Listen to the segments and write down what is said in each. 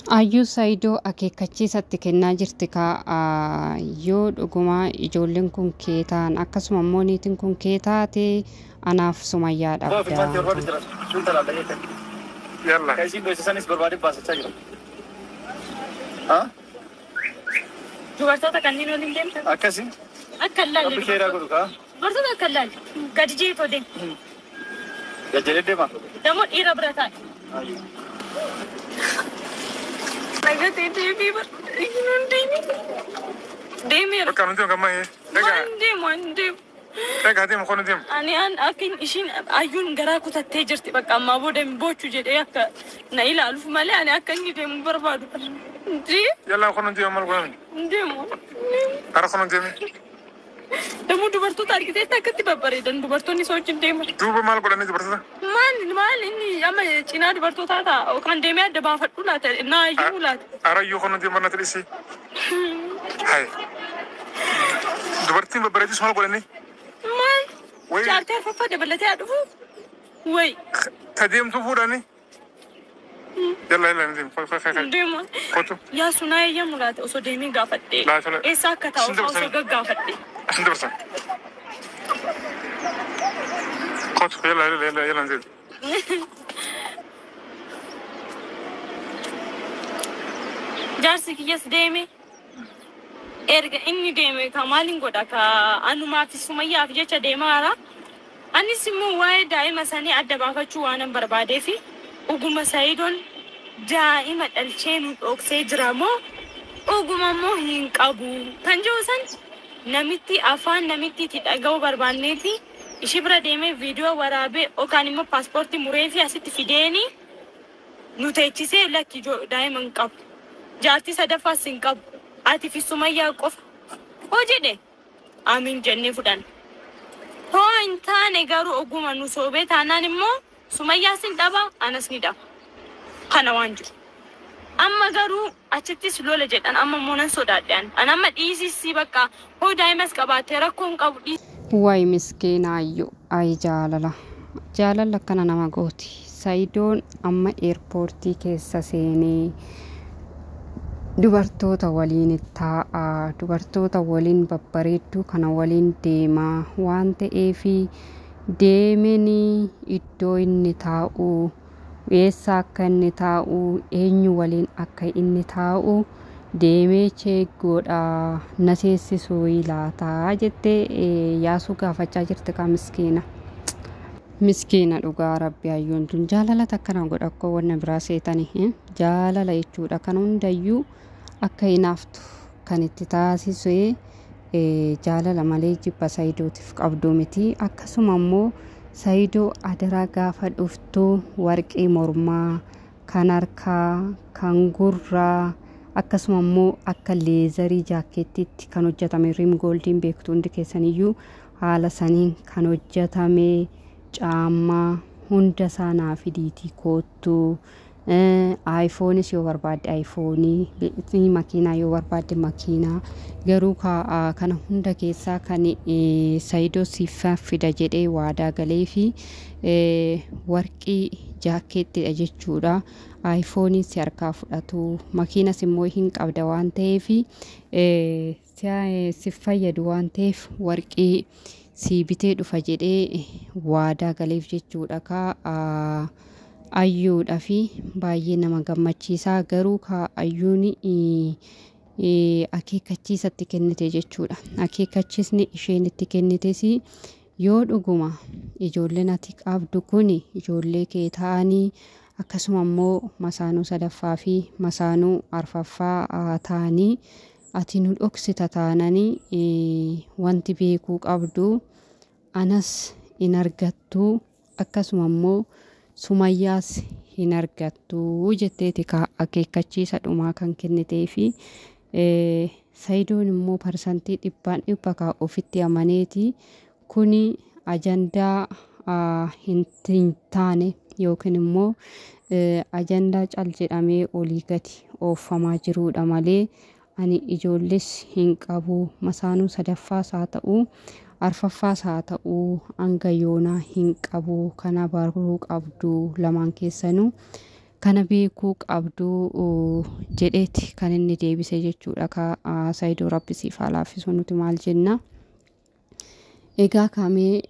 Ayyuu Saayidoo akeekkachiisatti kennaa jirti ka yoo dhugumaa ijoolleen kun kee ta'an akkasuma immoo niitiin kun kee taate anaaf Sumayyaadhaaf يلا كايزين بيسانيس بربادي باسا جرا ها جوارتا كانين ولين ديم اكاسي اكلال بخير اقول لك برضو اكلال غدجي تو دي يا جلدي ما دمو ايرا برتا لغا تي بي بر ديمي بكا نتيم كما هي ديم تاك هاتي مخون ديم أنا أكين إشين أيون غراكو تتجرتي بقى ما بودم بوتشو جدي أكا نايلا ألف مالي أنا أكني ديم بربادو دي يلا خون ديم مال قوم ديمو أنا خون ديم دمو دبرتو تارجتي تاكتي ببري دن دبرتو ني سوچن ديم دوب مال قول ني دبرتو مال إني أما تشينا دبرتو تاتا أو كان ديمي دبا فتو لا نا يجو لا أرى يو خون ديم مرنا تريسي هاي دبرتين ببريدي سمال قول ني مال جارتي ففا دبلتي أدفو وي تديم تفوراني يلا نديم خي ديمو كوتو يا سناي يا مراد أسو ديمي غافتي لا سلا إيسا كتاو فاوسو غافتي عشان درسا كوتو يلا نديم جارسي كيس ديمي erga inni deeme kamalin goda ka anu ma fi Sumayya fi jecha deemara ani simu wae daima sani adda baafachuu waanan barbaade fi uguma Saayidon daima dhalcheenu dhoksee jiramo uguma moo hin qabu kan joosan namitti afaan namitti ti dhagaw barbaanneeti ishi bira deeme video waraabe okaan immoo paaspoortii muree fi asitti fideeni nu teechisee lakki daima hin qabu jaartii sadaffaa sin qabu ati fi Sumayya qof hojide amin jenne fudan ho intane garu oguma nu sobe tanan immo Sumayya sin daba anas ni daba kana wanju amma garu achittis lole jedhan amma monan sodaadhan anamma dhiisisi bakka ho daimas qabate rakkoon qabu way miskeenayyo ay jaalala kana nama gooti Saayidoon amma airportii keessa seenee dubartoota waliin taa'a dubartoota waliin babbareedduu kana waliin deemaa waan ta'eefi deemeni iddoo inni taa'u eessa akka inni taa'u eenyu waliin akka inni taa'u deemee cheeggoodha na seessisuu ilaataa jettee yaasuu gaafachaa jirti ka miskiina dhugaa rabbi ayyoon tun jaalala takkana godha akkoo wanna biraa seetanii jaalala jechuudha kan hundayyuu akka hinaaftu kan itti taasisee jaalala malee jibba Saayidootiif qabduu miti akkasuma immoo Saayidoo adaraa gaafa dhuftu warqii mormaa kan harkaa kan gurraa akkasuma immoo akka leezarii jaakeettiitti kan hojjetame rim gooldiin beektu hundi keessaniyyuu haala saniin kan hojjetame caammaa hunda saanaa fidiitii koottuu iPhone is yoo barbaadde iPhone makiinaa yoo barbaadde makiinaa garuu kana hunda keessaa kan Saayidoo siif fida jedhee waadaa galee fi warqii jaakeettidha jechuudha iPhone si harkaa fudhatu makiinas immoo hin qabda waan ta'eef si fayyadu waan ta'eef warqii si bitee dhufa jedhee waadaa galeef jechuudha ka ayyuudha fi baay'ee nama gammachiisaa garuu ka ayyuuni akeekkachiisatti kennite jechuudha akeekkachiisni isheen itti kennites yoo dhuguma ijoolleen ati qabdu kun ijoollee kee ta'anii akkasuma immoo masaanuu sadaffaa fi masaanuu arfaffaa ta'anii ati nu dhoksita taananii wanti beekuu qabdu anas in argattu akkasuma immoo Sumayyaas hin argattu jetteeti ka akeekkachiisa dhumaa kan kennitee fi Saayidoon immoo parsantii 100% ka ofitti amaneeti kuni ajandaa hin taane yookiin immoo ajandaa cal jedhamee olii gadi oofamaa jiruudha malee ani ijoolles hin qabu masaanuu sadaffaas haa ta'u arfaffaas haa ta'u hanga yoonaa hin qabu kana baruu qabdu lamaan keessanuu kana beekuu qabduu jedheeti kan inni deebise jechuudha. Ka Saayidoo Rabbisiif haa laaffisu nuti maal jenna. Egaa kaamee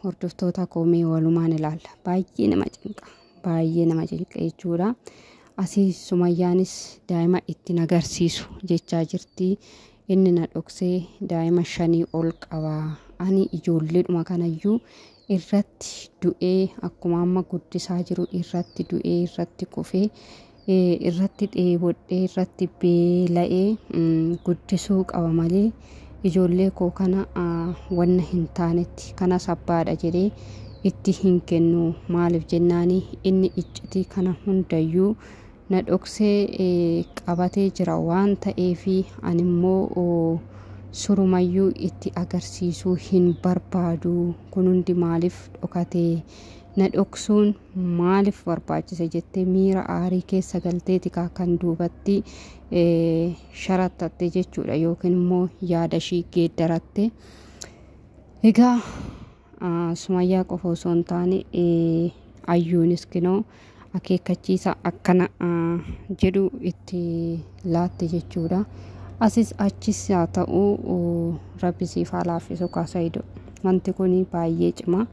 hordoftoota koomee walumaan ilaalla. Baay'ee nama cinqa. Baay'ee nama cinqa jechuudha. Asii Sumayyaanis daa'ima ittiin agarsiisu jechaa jirti. Inni na dhoksee daa'ima 5 ol qaba. Ani ijoolleedhuma kanayyuu irratti du'ee akkuma amma guddisaa jiru irratti du'ee irratti kufee irratti dheebodhee irratti beela'ee guddisuu qaba malee ijoollee koo kana wanna hin taanetti kana sabbaadha jedhee itti hin kennu. Maaliif jennaani inni iccitii kana hundayyuu na dhoksee qabatee jira waan ta'eefi ani immoo surumayyuu itti agarsiisuu hin barbaadu. Kun hundi maaliif dhokatee na dhoksuun maaliif barbaachise jettee miira aarii keessa galteeti kan duubatti sharattatte jechuudha yookiin immoo yaada ishii geeddaratte. Egaa Sumayyaa qofa osoo hin taane Ayyuunis kinoo akeekkachiisa akkana jedhu itti laatte jechuudha. Asis achis haa ta'u Rabbisiif haa laaffisu ka Saayidoo. Wanti kun baay'ee cima.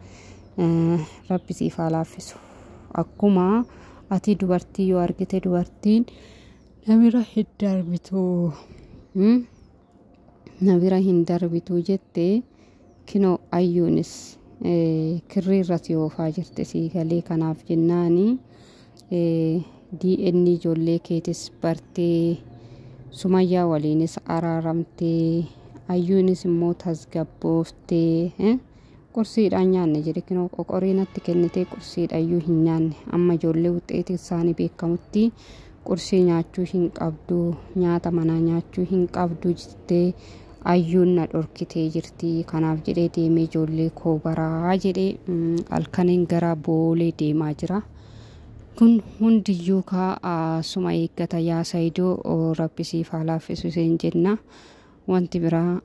Rabbisiif haa laaffisu. Akkuma ati dubartii yoo argite dubartiin namira hin darbitu. Namira hin darbitu jettee kinoo Ayyuunis kirrii irratti oofaa jirti sii galee. Kanaaf jennaani DN ijoollee keetis bartee Sumayyaa waliinis araaramtee Ayyuunis immoo tasgabbooftee qursiidhaan nyaanne jedhe kinoo qoqoriinatti kennitee qursiidhayyuu hin nyaanne. Amma ijoollee wuxeetii isaanii beekamutti qursii nyaachuu hin qabdu, nyaata manaa nyaachuu hin qabdu jettee Ayyuun na dhorkitee jirti. Kanaaf jedhee deemee ijoollee koo baraa jedhee halkaniin gara boolee deemaa jira. Kun hundiyyuu suma eeggata yaa Saayidoo Rabbisiif haa laaffisu seen jenna. Wanti biraa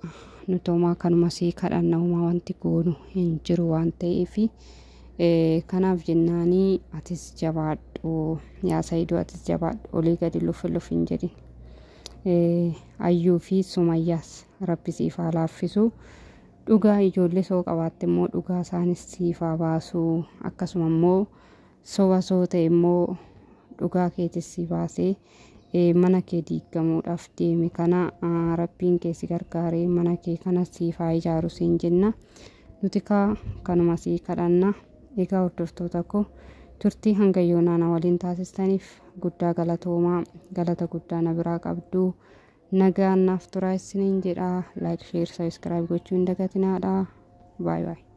nutoomaa kanuma sii kadhanna uumaa wanti goonu hin jiru waan ta'eef kanaaf jennaanii atis jabaadhu yaa Saayidoo, atis jabaadhu, olii gadi lufi hin jedhin. Ayyuu fi Sumayyaas Rabbisiif haa laaffisu. Dhugaa ijoollee soo qabaatte immoo dhugaa isaanis siif haa baasu. Akkasuma immoo soba soo ta'e immoo dhugaa keetis si baasee mana kee diigamuudhaaf deeme kana Rabbiin kee si gargaaree mana kee kana siif haa ijaaru siin jenna. Nuti kanuma sii kadhanna. Egaa hordoftoota koo turtii hanga yoonaa waliin taasistaniif guddaa galatoomaa. Galata guddaa na biraa qabdu. Nagaan naaf turaa isiniin jedha. Like, share, subscribe gochuu hin dagatinaadha. Bye bye.